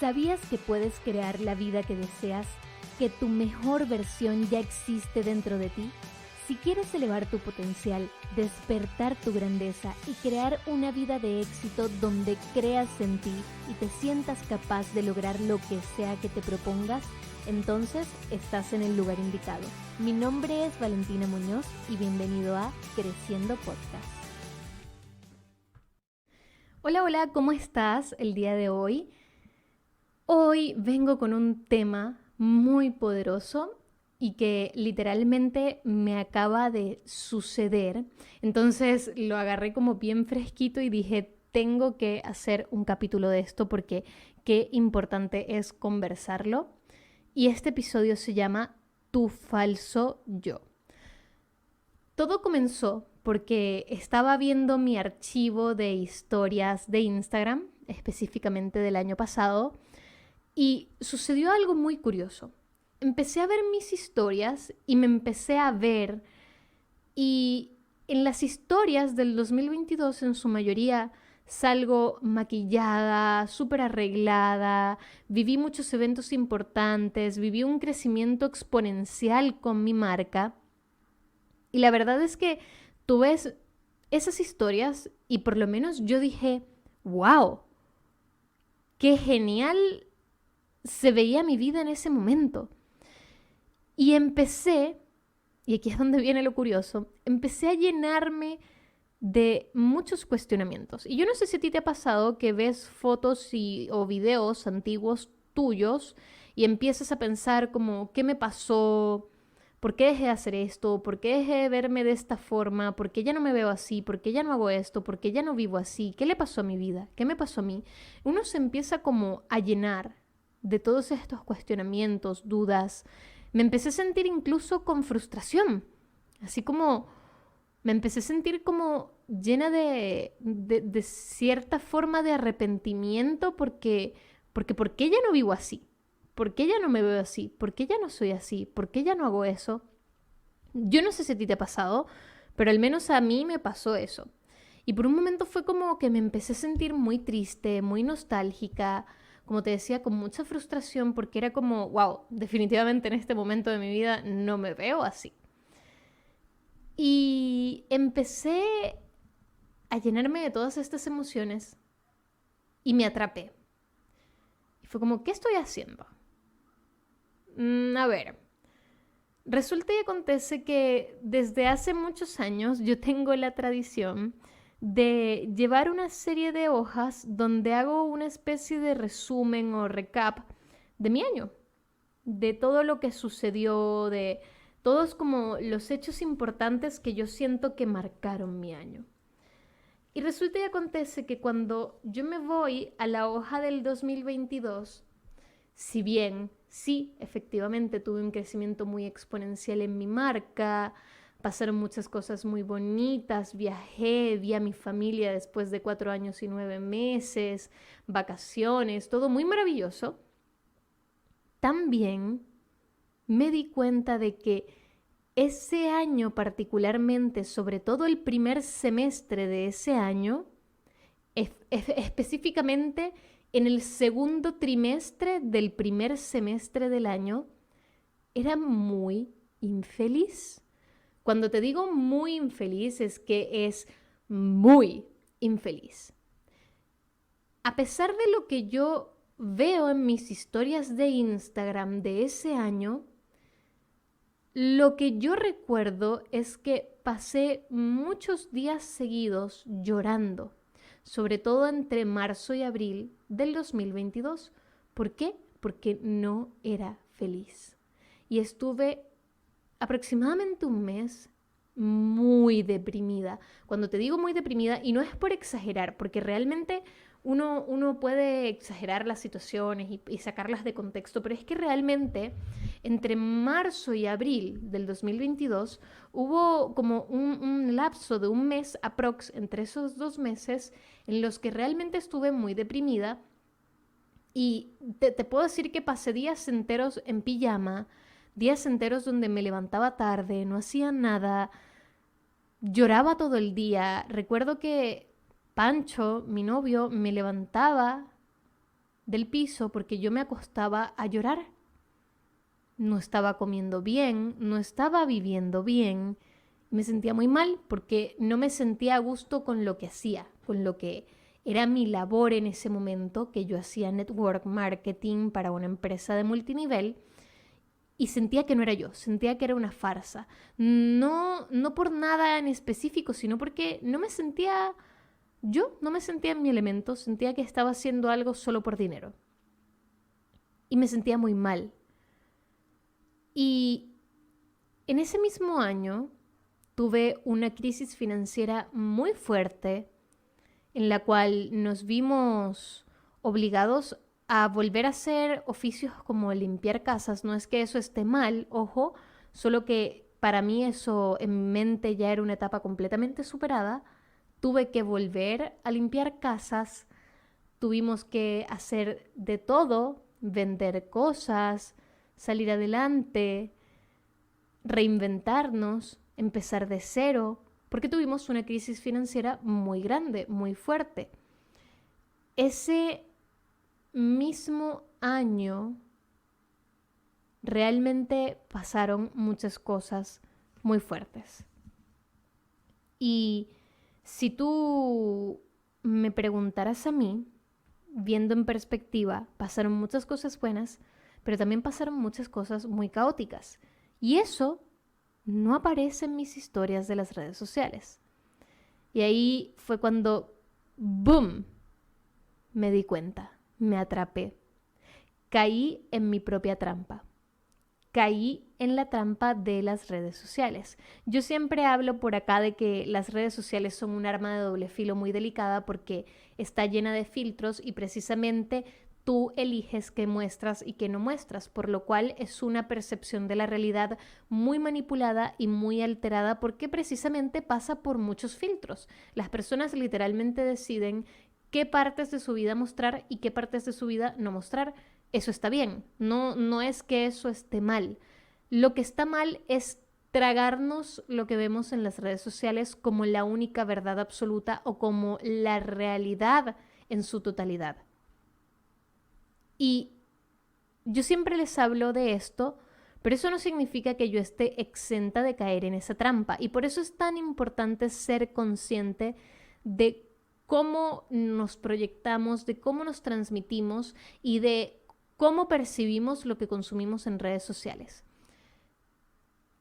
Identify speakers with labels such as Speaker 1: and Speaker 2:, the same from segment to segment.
Speaker 1: ¿Sabías que puedes crear la vida que deseas? ¿Que tu mejor versión ya existe dentro de ti? Si quieres elevar tu potencial, despertar tu grandeza y crear una vida de éxito donde creas en ti y te sientas capaz de lograr lo que sea que te propongas, entonces estás en el lugar indicado. Mi nombre es Valentina Muñoz y bienvenido a Creciendo Podcast. Hola, ¿cómo estás el día de hoy? Hoy vengo con un tema muy poderoso y que literalmente me acaba de suceder. Entonces lo agarré como bien fresquito y dije, tengo que hacer un capítulo de esto porque qué importante es conversarlo. Y este episodio se llama Tu falso yo. Todo comenzó porque estaba viendo mi archivo de historias de Instagram, específicamente del año pasado, y sucedió algo muy curioso. Empecé a ver mis historias y me empecé a ver, y en las historias del 2022 en su mayoría salgo maquillada, súper arreglada, viví muchos eventos importantes, viví un crecimiento exponencial con mi marca. Y la verdad es que tú ves esas historias y por lo menos yo dije, wow, qué genial se veía mi vida en ese momento. Y empecé, y aquí es donde viene lo curioso, empecé a llenarme de muchos cuestionamientos. Y yo no sé si a ti te ha pasado que ves fotos o videos antiguos tuyos y empiezas a pensar como, ¿qué me pasó? ¿Por qué dejé de hacer esto? ¿Por qué dejé de verme de esta forma? ¿Por qué ya no me veo así? ¿Por qué ya no hago esto? ¿Por qué ya no vivo así? ¿Qué le pasó a mi vida? ¿Qué me pasó a mí? Uno se empieza como a llenar de todos estos cuestionamientos, dudas. Me empecé a sentir incluso con frustración, así como me empecé a sentir como llena de cierta forma de arrepentimiento porque ¿por qué ya no vivo así? ¿Por qué ya no me veo así? ¿Por qué ya no soy así? ¿Por qué ya no hago eso? Yo no sé si a ti te ha pasado, pero al menos a mí me pasó eso. Y por un momento fue como que me empecé a sentir muy triste, muy nostálgica, como te decía, con mucha frustración, porque era como, wow, definitivamente en este momento de mi vida no me veo así. Y empecé a llenarme de todas estas emociones y me atrapé. Y fue como, ¿qué estoy haciendo? A ver, resulta y acontece que desde hace muchos años yo tengo la tradición de llevar una serie de hojas donde hago una especie de resumen o recap de mi año, de todo lo que sucedió, de todos como los hechos importantes que yo siento que marcaron mi año. Y resulta y acontece que cuando yo me voy a la hoja del 2022, si bien sí, efectivamente tuve un crecimiento muy exponencial en mi marca, pasaron muchas cosas muy bonitas, viajé, vi a mi familia después de 4 años y 9 meses, vacaciones, todo muy maravilloso, también me di cuenta de que ese año particularmente, sobre todo el primer semestre de ese año, específicamente en el segundo trimestre del primer semestre del año, era muy infeliz. Cuando te digo muy infeliz es que es muy infeliz. A pesar de lo que yo veo en mis historias de Instagram de ese año, lo que yo recuerdo es que pasé muchos días seguidos llorando, sobre todo entre marzo y abril del 2022. ¿Por qué? Porque no era feliz. Y estuve aproximadamente un mes muy deprimida. Cuando te digo muy deprimida, y no es por exagerar, porque realmente uno puede exagerar las situaciones y sacarlas de contexto, pero es que realmente entre marzo y abril del 2022 hubo como un lapso de un mes aprox entre esos 2 meses en los que realmente estuve muy deprimida y te puedo decir que pasé días enteros en pijama, días enteros donde me levantaba tarde, no hacía nada, lloraba todo el día. Recuerdo que Pancho, mi novio, me levantaba del piso porque yo me acostaba a llorar. No estaba comiendo bien, no estaba viviendo bien. Me sentía muy mal porque no me sentía a gusto con lo que hacía, con lo que era mi labor en ese momento, que yo hacía network marketing para una empresa de multinivel, y sentía que no era yo, sentía que era una farsa. No, no por nada en específico, sino porque no me sentía yo, no me sentía en mi elemento, sentía que estaba haciendo algo solo por dinero. Y me sentía muy mal. Y en ese mismo año tuve una crisis financiera muy fuerte en la cual nos vimos obligados a volver a hacer oficios como limpiar casas. No es que eso esté mal, ojo, solo que para mí eso en mi mente ya era una etapa completamente superada. Tuve que volver a limpiar casas, tuvimos que hacer de todo, vender cosas, salir adelante, reinventarnos, empezar de cero, porque tuvimos una crisis financiera muy grande, muy fuerte. Ese mismo año realmente pasaron muchas cosas muy fuertes. Y si tú me preguntaras a mí, viendo en perspectiva, pasaron muchas cosas buenas, pero también pasaron muchas cosas muy caóticas. Y eso no aparece en mis historias de las redes sociales. Y ahí fue cuando, ¡boom!, me di cuenta, me atrapé. Caí en mi propia trampa. Caí en la trampa de las redes sociales. Yo siempre hablo por acá de que las redes sociales son un arma de doble filo muy delicada porque está llena de filtros y precisamente tú eliges qué muestras y qué no muestras, por lo cual es una percepción de la realidad muy manipulada y muy alterada porque precisamente pasa por muchos filtros. Las personas literalmente deciden qué partes de su vida mostrar y qué partes de su vida no mostrar. Eso está bien, no es que eso esté mal. Lo que está mal es tragarnos lo que vemos en las redes sociales como la única verdad absoluta o como la realidad en su totalidad. Y yo siempre les hablo de esto, pero eso no significa que yo esté exenta de caer en esa trampa. Y por eso es tan importante ser consciente de cómo nos proyectamos, de cómo nos transmitimos y de cómo percibimos lo que consumimos en redes sociales.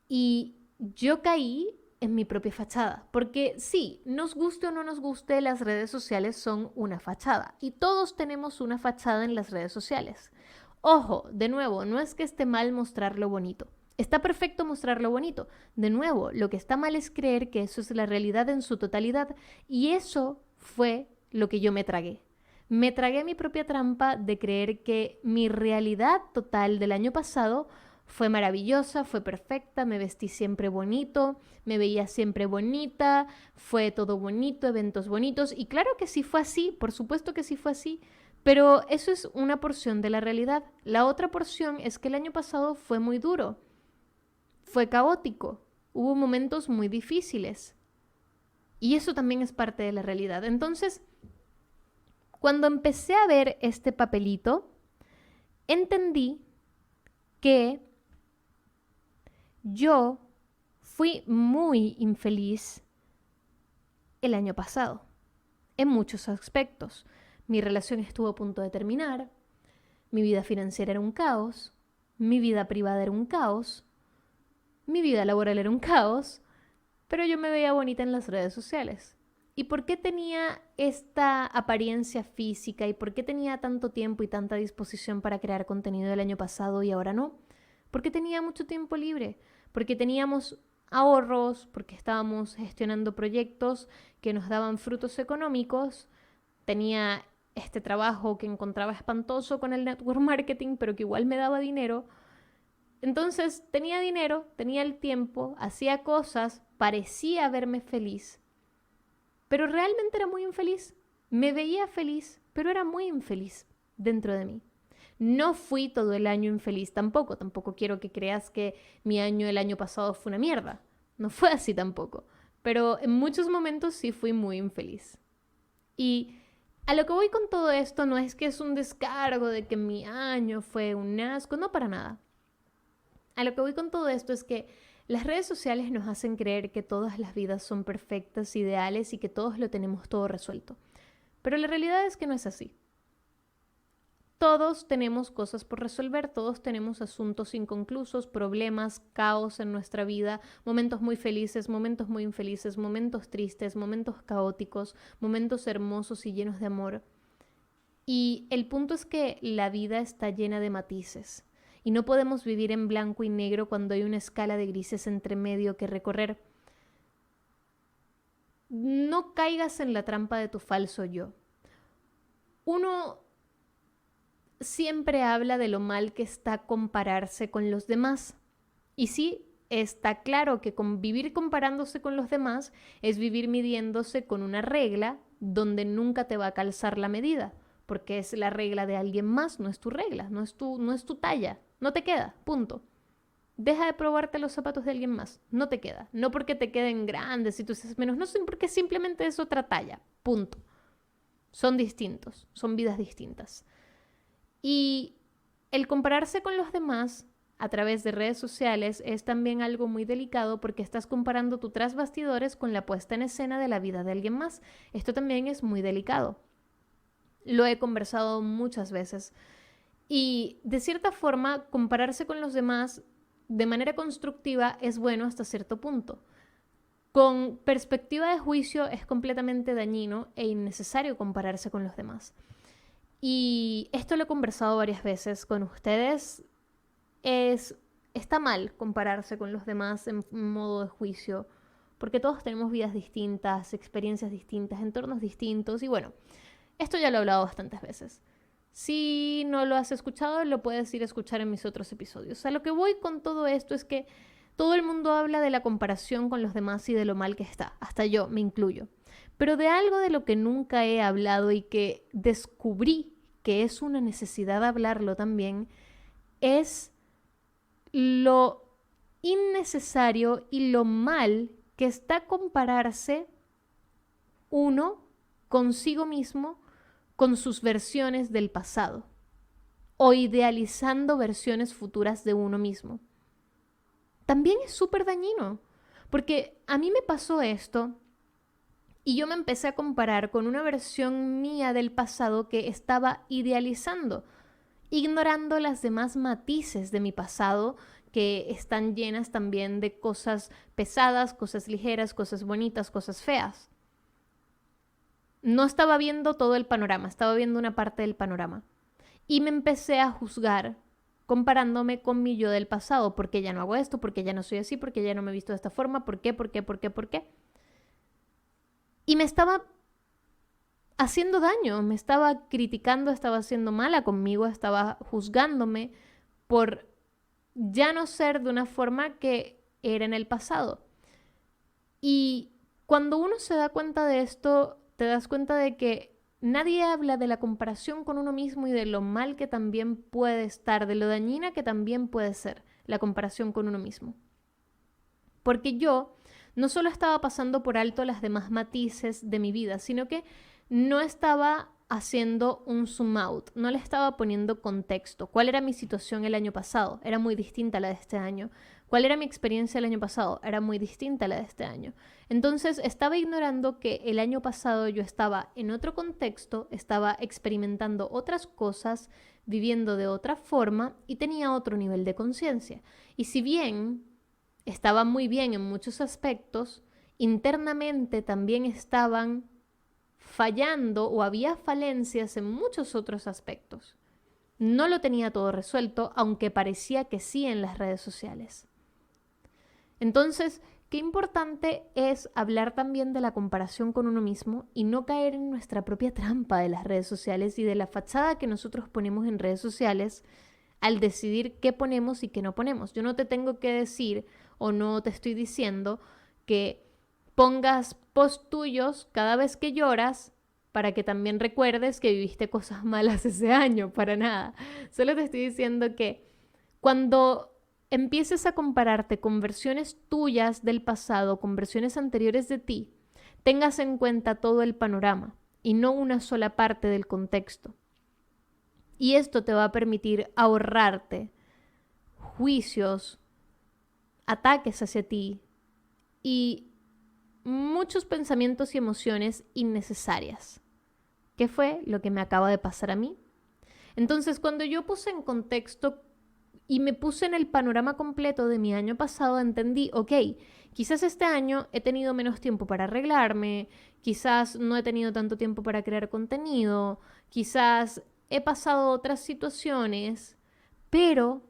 Speaker 1: Y yo caí en mi propia fachada, porque sí, nos guste o no nos guste, las redes sociales son una fachada y todos tenemos una fachada en las redes sociales. Ojo, de nuevo, no es que esté mal mostrar lo bonito. Está perfecto mostrar lo bonito. De nuevo, lo que está mal es creer que eso es la realidad en su totalidad y eso fue lo que yo me tragué. Me tragué mi propia trampa de creer que mi realidad total del año pasado fue maravillosa, fue perfecta, me vestí siempre bonito, me veía siempre bonita, fue todo bonito, eventos bonitos. Y claro que sí fue así, por supuesto que sí fue así, pero eso es una porción de la realidad. La otra porción es que el año pasado fue muy duro, fue caótico, hubo momentos muy difíciles. Y eso también es parte de la realidad. Entonces, cuando empecé a ver este papelito, entendí que yo fui muy infeliz el año pasado, en muchos aspectos. Mi relación estuvo a punto de terminar, mi vida financiera era un caos, mi vida privada era un caos, mi vida laboral era un caos, pero yo me veía bonita en las redes sociales. ¿Y por qué tenía esta apariencia física y por qué tenía tanto tiempo y tanta disposición para crear contenido el año pasado y ahora no? Porque tenía mucho tiempo libre, porque teníamos ahorros, porque estábamos gestionando proyectos que nos daban frutos económicos, tenía este trabajo que encontraba espantoso con el network marketing, pero que igual me daba dinero. Entonces tenía dinero, tenía el tiempo, hacía cosas, parecía verme feliz, pero realmente era muy infeliz. Me veía feliz, pero era muy infeliz dentro de mí. No fui todo el año infeliz tampoco quiero que creas que mi año el año pasado fue una mierda. No fue así tampoco, pero en muchos momentos sí fui muy infeliz. Y A lo que voy con todo esto no es que es un descargo de que mi año fue un asco, no para nada. A lo que voy con todo esto es que las redes sociales nos hacen creer que todas las vidas son perfectas, ideales y que todos lo tenemos todo resuelto. Pero la realidad es que no es así. Todos tenemos cosas por resolver, todos tenemos asuntos inconclusos, problemas, caos en nuestra vida, momentos muy felices, momentos muy infelices, momentos tristes, momentos caóticos, momentos hermosos y llenos de amor. Y el punto es que la vida está llena de matices y no podemos vivir en blanco y negro cuando hay una escala de grises entre medio que recorrer. No caigas en la trampa de tu falso yo. Uno siempre habla de lo mal que está compararse con los demás. Y sí, está claro que vivir comparándose con los demás es vivir midiéndose con una regla donde nunca te va a calzar la medida, porque es la regla de alguien más, no es tu regla, no es tu talla, no te queda, punto. Deja de probarte los zapatos de alguien más, no te queda. No porque te queden grandes y tú seas menos, no, porque simplemente es otra talla, punto. Son distintos, son vidas distintas. Y el compararse con los demás a través de redes sociales es también algo muy delicado porque estás comparando tu tras bastidores con la puesta en escena de la vida de alguien más. Esto también es muy delicado. Lo he conversado muchas veces. Y de cierta forma, compararse con los demás de manera constructiva es bueno hasta cierto punto. Con perspectiva de juicio es completamente dañino e innecesario compararse con los demás. Y esto lo he conversado varias veces con ustedes. Está mal compararse con los demás en modo de juicio, porque todos tenemos vidas distintas, experiencias distintas, entornos distintos, y bueno, esto ya lo he hablado bastantes veces. Si no lo has escuchado, lo puedes ir a escuchar en mis otros episodios. A lo que voy con todo esto es que todo el mundo habla de la comparación con los demás y de lo mal que está, hasta yo me incluyo. Pero de algo de lo que nunca he hablado y que descubrí que es una necesidad hablarlo también, es lo innecesario y lo mal que está compararse uno consigo mismo con sus versiones del pasado o idealizando versiones futuras de uno mismo. También es súper dañino, porque a mí me pasó esto y yo me empecé a comparar con una versión mía del pasado que estaba idealizando, ignorando las demás matices de mi pasado que están llenas también de cosas pesadas, cosas ligeras, cosas bonitas, cosas feas. No estaba viendo todo el panorama, estaba viendo una parte del panorama. Y me empecé a juzgar comparándome con mi yo del pasado, porque ya no hago esto, porque ya no soy así, porque ya no me he visto de esta forma, ¿por qué? Y me estaba haciendo daño, me estaba criticando, estaba siendo mala conmigo, estaba juzgándome por ya no ser de una forma que era en el pasado. Y cuando uno se da cuenta de esto, te das cuenta de que nadie habla de la comparación con uno mismo y de lo mal que también puede estar, de lo dañina que también puede ser la comparación con uno mismo. Porque yo no solo estaba pasando por alto las demás matices de mi vida, sino que no estaba haciendo un zoom out, no le estaba poniendo contexto. ¿Cuál era mi situación el año pasado? Era muy distinta a la de este año. ¿Cuál era mi experiencia el año pasado? Era muy distinta a la de este año. Entonces estaba ignorando que el año pasado yo estaba en otro contexto, estaba experimentando otras cosas, viviendo de otra forma y tenía otro nivel de conciencia. Y si bien estaba muy bien en muchos aspectos, internamente también estaban fallando o había falencias en muchos otros aspectos. No lo tenía todo resuelto, aunque parecía que sí en las redes sociales. Entonces, qué importante es hablar también de la comparación con uno mismo y no caer en nuestra propia trampa de las redes sociales y de la fachada que nosotros ponemos en redes sociales al decidir qué ponemos y qué no ponemos. Yo no te tengo que decir o no te estoy diciendo que pongas post tuyos cada vez que lloras para que también recuerdes que viviste cosas malas ese año, para nada. Solo te estoy diciendo que cuando empieces a compararte con versiones tuyas del pasado, con versiones anteriores de ti, tengas en cuenta todo el panorama. y no una sola parte del contexto. Y esto te va a permitir ahorrarte juicios, ataques hacia ti y muchos pensamientos y emociones innecesarias, que fue lo que me acaba de pasar a mí. Entonces, cuando yo puse en contexto y me puse en el panorama completo de mi año pasado, entendí, ok, quizás este año he tenido menos tiempo para arreglarme, quizás no he tenido tanto tiempo para crear contenido, quizás he pasado otras situaciones, pero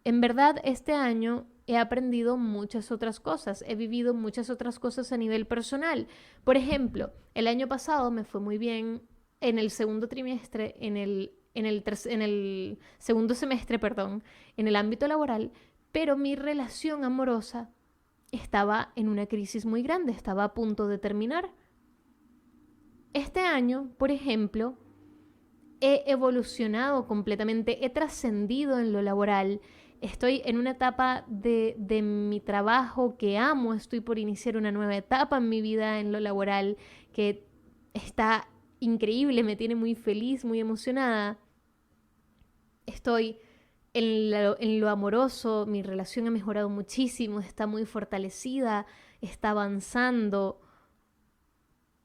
Speaker 1: en verdad este año he aprendido muchas otras cosas, he vivido muchas otras cosas a nivel personal. Por ejemplo, el año pasado me fue muy bien en el segundo trimestre, en el segundo semestre, perdón, en el ámbito laboral, pero mi relación amorosa estaba en una crisis muy grande, estaba a punto de terminar. Este año, por ejemplo, he evolucionado completamente, he trascendido en lo laboral, estoy en una etapa de mi trabajo que amo, estoy por iniciar una nueva etapa en mi vida en lo laboral que está increíble, me tiene muy feliz, muy emocionada. Estoy en lo amoroso, mi relación ha mejorado muchísimo, está muy fortalecida, está avanzando,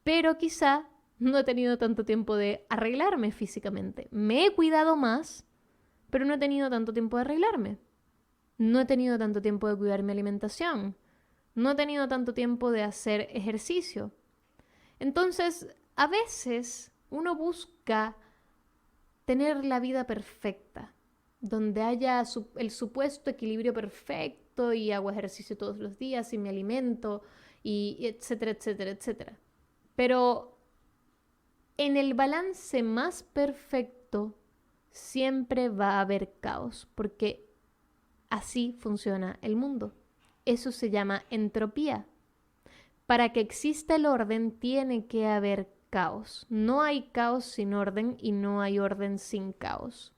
Speaker 1: pero quizá no he tenido tanto tiempo de arreglarme físicamente. Me he cuidado más, pero no he tenido tanto tiempo de arreglarme. No he tenido tanto tiempo de cuidar mi alimentación. No he tenido tanto tiempo de hacer ejercicio. Entonces, a veces uno busca tener la vida perfecta, donde haya el supuesto equilibrio perfecto y hago ejercicio todos los días y me alimento y etcétera, etcétera, etcétera. Pero en el balance más perfecto siempre va a haber caos, porque así funciona el mundo. Eso se llama entropía. Para que exista el orden tiene que haber caos. No hay caos sin orden y no hay orden sin caos.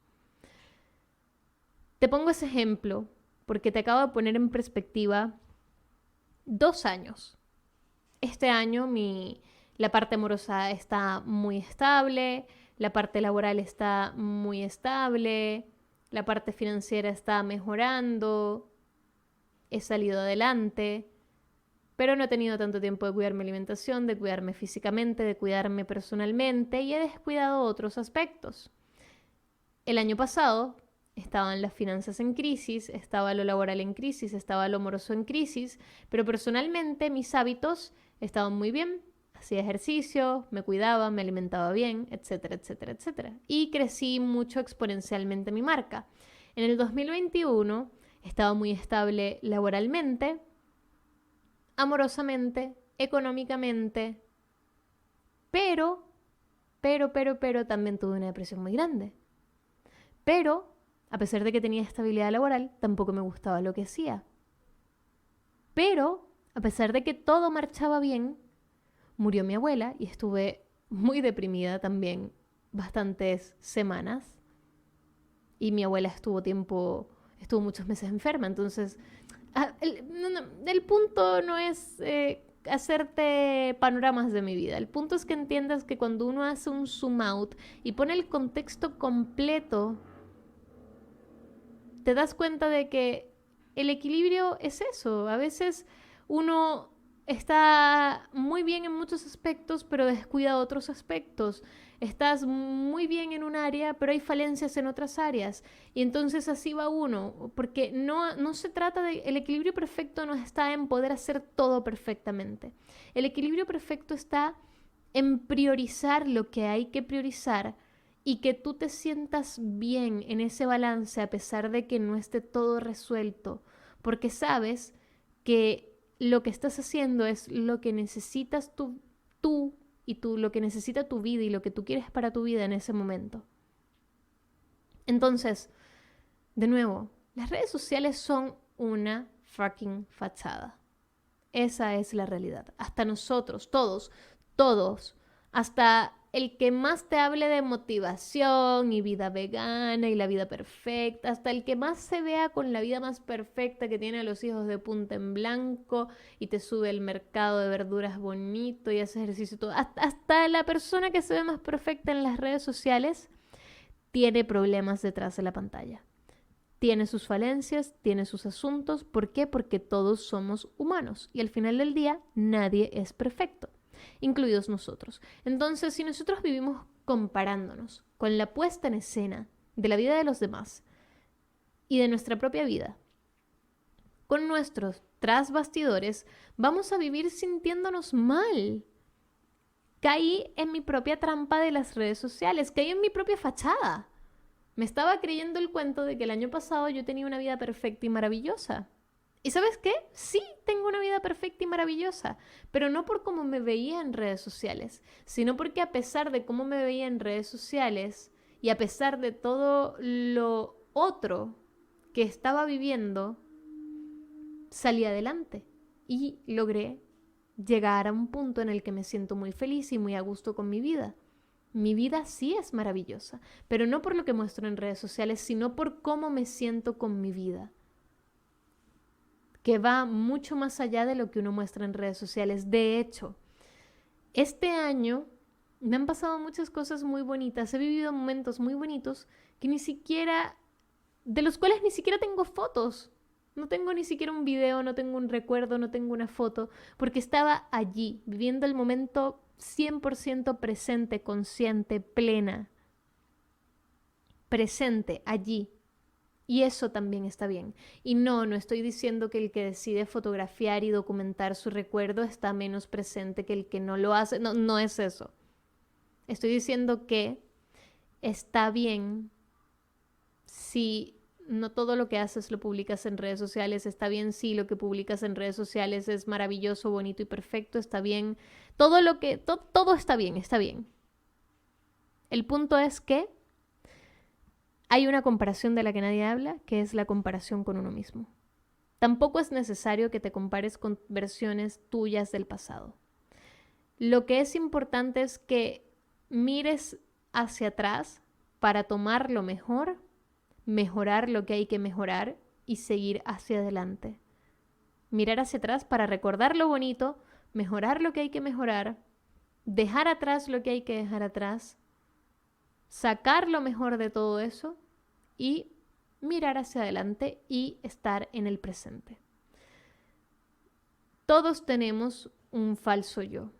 Speaker 1: Te pongo ese ejemplo porque te acabo de poner en perspectiva 2 años. Este año la parte amorosa está muy estable, la parte laboral está muy estable, la parte financiera está mejorando, he salido adelante, pero no he tenido tanto tiempo de cuidar mi alimentación, de cuidarme físicamente, de cuidarme personalmente y he descuidado otros aspectos. El año pasado estaban las finanzas en crisis, estaba lo laboral en crisis, estaba lo amoroso en crisis, pero personalmente mis hábitos estaban muy bien. Hacía ejercicio, me cuidaba, me alimentaba bien, etcétera, etcétera, etcétera. Y crecí mucho exponencialmente mi marca. En el 2021 estaba muy estable laboralmente, amorosamente, económicamente, pero también tuve una depresión muy grande. Pero, a pesar de que tenía estabilidad laboral, tampoco me gustaba lo que hacía. Pero, a pesar de que todo marchaba bien, murió mi abuela y estuve muy deprimida también bastantes semanas. Y mi abuela estuvo muchos meses enferma. Entonces, el punto no es hacerte panoramas de mi vida. El punto es que entiendas que cuando uno hace un zoom out y pone el contexto completo, te das cuenta de que el equilibrio es eso. A veces uno está muy bien en muchos aspectos, pero descuida otros aspectos. Estás muy bien en un área, pero hay falencias en otras áreas. Y entonces así va uno, porque no se trata de... El equilibrio perfecto no está en poder hacer todo perfectamente. El equilibrio perfecto está en priorizar lo que hay que priorizar y que tú te sientas bien en ese balance a pesar de que no esté todo resuelto, porque sabes que lo que estás haciendo es lo que necesitas tú lo que necesita tu vida y lo que tú quieres para tu vida en ese momento. Entonces, de nuevo, las redes sociales son una fucking fachada. Esa es la realidad. Hasta nosotros, todos, hasta el que más te hable de motivación y vida vegana y la vida perfecta, hasta el que más se vea con la vida más perfecta, que tiene a los hijos de punta en blanco y te sube el mercado de verduras bonito y hace ejercicio y todo, hasta la persona que se ve más perfecta en las redes sociales tiene problemas detrás de la pantalla. Tiene sus falencias, tiene sus asuntos. ¿Por qué? Porque todos somos humanos y al final del día nadie es perfecto, incluidos nosotros. Entonces, si nosotros vivimos comparándonos con la puesta en escena de la vida de los demás y de nuestra propia vida, con nuestros tras bastidores, vamos a vivir sintiéndonos mal. Caí en mi propia trampa de las redes sociales, caí en mi propia fachada. Me estaba creyendo el cuento de que el año pasado yo tenía una vida perfecta y maravillosa. ¿Y sabes qué? Sí, tengo una vida perfecta y maravillosa, pero no por cómo me veía en redes sociales, sino porque a pesar de cómo me veía en redes sociales y a pesar de todo lo otro que estaba viviendo, salí adelante y logré llegar a un punto en el que me siento muy feliz y muy a gusto con mi vida. Mi vida sí es maravillosa, pero no por lo que muestro en redes sociales, sino por cómo me siento con mi vida, que va mucho más allá de lo que uno muestra en redes sociales. De hecho, este año me han pasado muchas cosas muy bonitas, he vivido momentos muy bonitos que ni siquiera, de los cuales ni siquiera tengo fotos. No tengo ni siquiera un video, no tengo un recuerdo, no tengo una foto, porque estaba allí, viviendo el momento 100% presente, consciente, plena. Presente, allí. Y eso también está bien. Y no estoy diciendo que el que decide fotografiar y documentar su recuerdo está menos presente que el que no lo hace. No, no es eso. Estoy diciendo que está bien si no todo lo que haces lo publicas en redes sociales. Está bien si lo que publicas en redes sociales es maravilloso, bonito y perfecto. Está bien. Todo está bien, está bien. El punto es que hay una comparación de la que nadie habla, que es la comparación con uno mismo. Tampoco es necesario que te compares con versiones tuyas del pasado. Lo que es importante es que mires hacia atrás para tomar lo mejor, mejorar lo que hay que mejorar y seguir hacia adelante. Mirar hacia atrás para recordar lo bonito, mejorar lo que hay que mejorar, dejar atrás lo que hay que dejar atrás, sacar lo mejor de todo eso y mirar hacia adelante y estar en el presente. Todos tenemos un falso yo.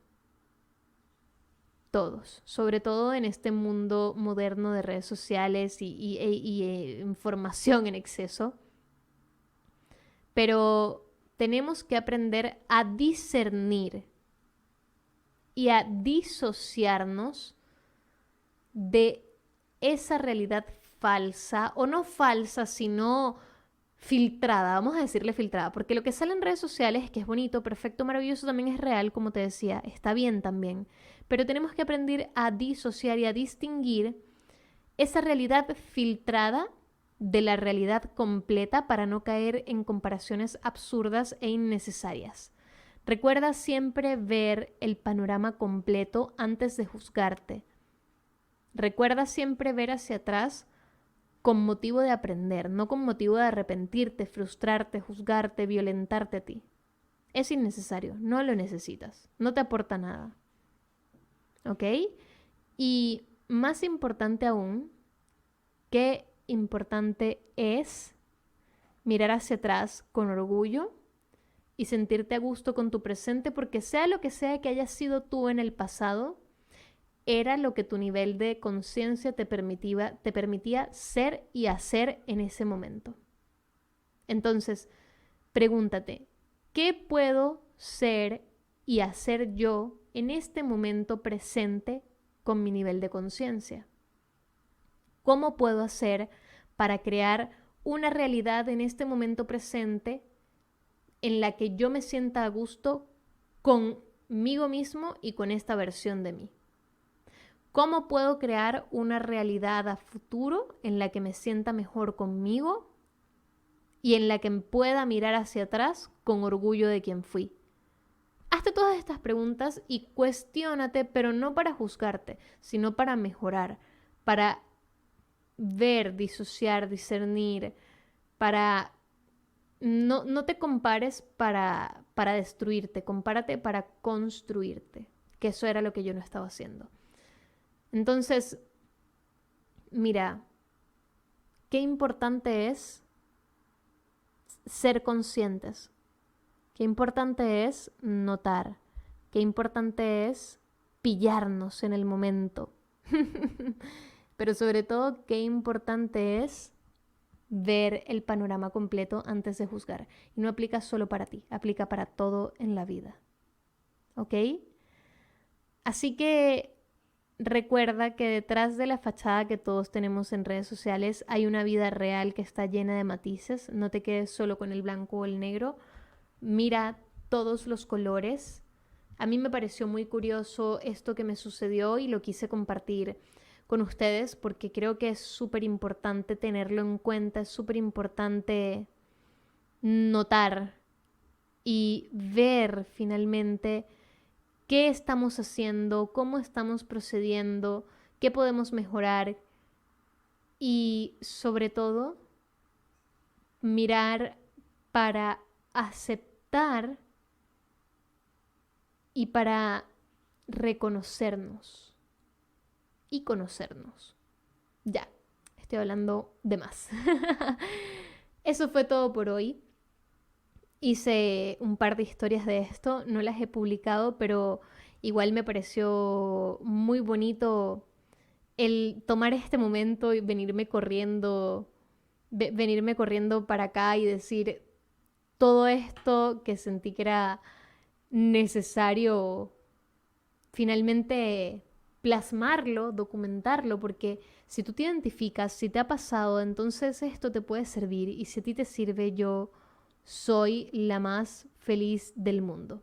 Speaker 1: Todos, sobre todo en este mundo moderno de redes sociales y información en exceso. Pero tenemos que aprender a discernir y a disociarnos de esa realidad falsa, o no falsa, sino filtrada, vamos a decirle filtrada, porque lo que sale en redes sociales, que es bonito, perfecto, maravilloso, también es real, como te decía, está bien también, pero tenemos que aprender a disociar y a distinguir esa realidad filtrada de la realidad completa para no caer en comparaciones absurdas e innecesarias. Recuerda siempre ver el panorama completo antes de juzgarte. Recuerda siempre ver hacia atrás con motivo de aprender, no con motivo de arrepentirte, frustrarte, juzgarte, violentarte a ti. Es innecesario, no lo necesitas, no te aporta nada. ¿Ok? Y más importante aún, qué importante es mirar hacia atrás con orgullo y sentirte a gusto con tu presente, porque sea lo que sea que hayas sido tú en el pasado, era lo que tu nivel de conciencia te permitía ser y hacer en ese momento. Entonces, pregúntate, ¿qué puedo ser y hacer yo en este momento presente con mi nivel de conciencia? ¿Cómo puedo hacer para crear una realidad en este momento presente en la que yo me sienta a gusto conmigo mismo y con esta versión de mí? ¿Cómo puedo crear una realidad a futuro en la que me sienta mejor conmigo y en la que pueda mirar hacia atrás con orgullo de quien fui? Hazte todas estas preguntas y cuestiónate, pero no para juzgarte, sino para mejorar, para ver, disociar, discernir, para... No te compares para destruirte, compárate para construirte, que eso era lo que yo no estaba haciendo. Entonces, mira, qué importante es ser conscientes, qué importante es notar, qué importante es pillarnos en el momento, pero sobre todo qué importante es ver el panorama completo antes de juzgar. Y no aplica solo para ti, aplica para todo en la vida. ¿Ok? Así que recuerda que detrás de la fachada que todos tenemos en redes sociales hay una vida real que está llena de matices. No te quedes solo con el blanco o el negro. Mira todos los colores. A mí me pareció muy curioso esto que me sucedió y lo quise compartir con ustedes porque creo que es súper importante tenerlo en cuenta, es súper importante notar y ver finalmente qué estamos haciendo, cómo estamos procediendo, qué podemos mejorar y sobre todo mirar para aceptar y para reconocernos y conocernos. Ya, estoy hablando de más. Eso fue todo por hoy. Hice un par de historias de esto, no las he publicado, pero igual me pareció muy bonito el tomar este momento y venirme corriendo para acá y decir todo esto que sentí que era necesario finalmente plasmarlo, documentarlo, porque si tú te identificas, si te ha pasado, entonces esto te puede servir y si a ti te sirve, yo soy la más feliz del mundo.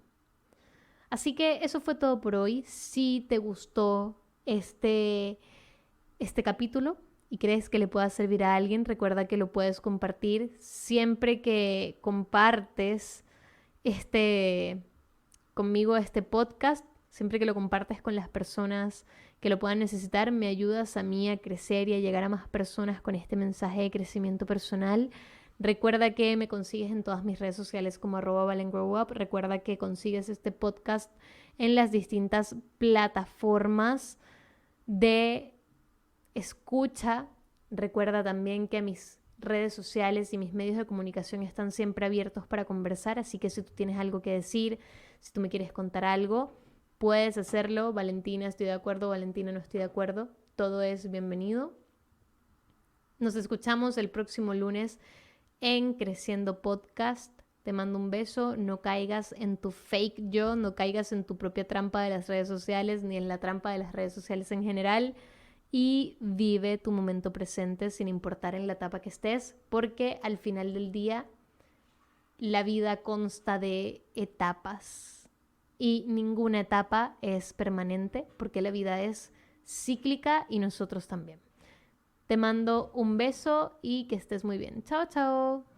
Speaker 1: Así que eso fue todo por hoy. Si te gustó este capítulo y crees que le pueda servir a alguien, recuerda que lo puedes compartir. Siempre que compartes conmigo este podcast, siempre que lo compartes con las personas que lo puedan necesitar, me ayudas a mí a crecer y a llegar a más personas con este mensaje de crecimiento personal. Recuerda que me consigues en todas mis redes sociales como @ValenGrowUp. Recuerda que consigues este podcast en las distintas plataformas de escucha. Recuerda también que mis redes sociales y mis medios de comunicación están siempre abiertos para conversar, así que si tú tienes algo que decir, si tú me quieres contar algo, puedes hacerlo. Valentina, estoy de acuerdo, Valentina, no estoy de acuerdo. Todo es bienvenido. Nos escuchamos el próximo lunes en Creciendo Podcast. Te mando un beso. No caigas en tu fake yo, no caigas en tu propia trampa de las redes sociales ni en la trampa de las redes sociales en general. Y vive tu momento presente sin importar en la etapa que estés, porque al final del día la vida consta de etapas y ninguna etapa es permanente porque la vida es cíclica y nosotros también. Te mando un beso y que estés muy bien. Chao, chao.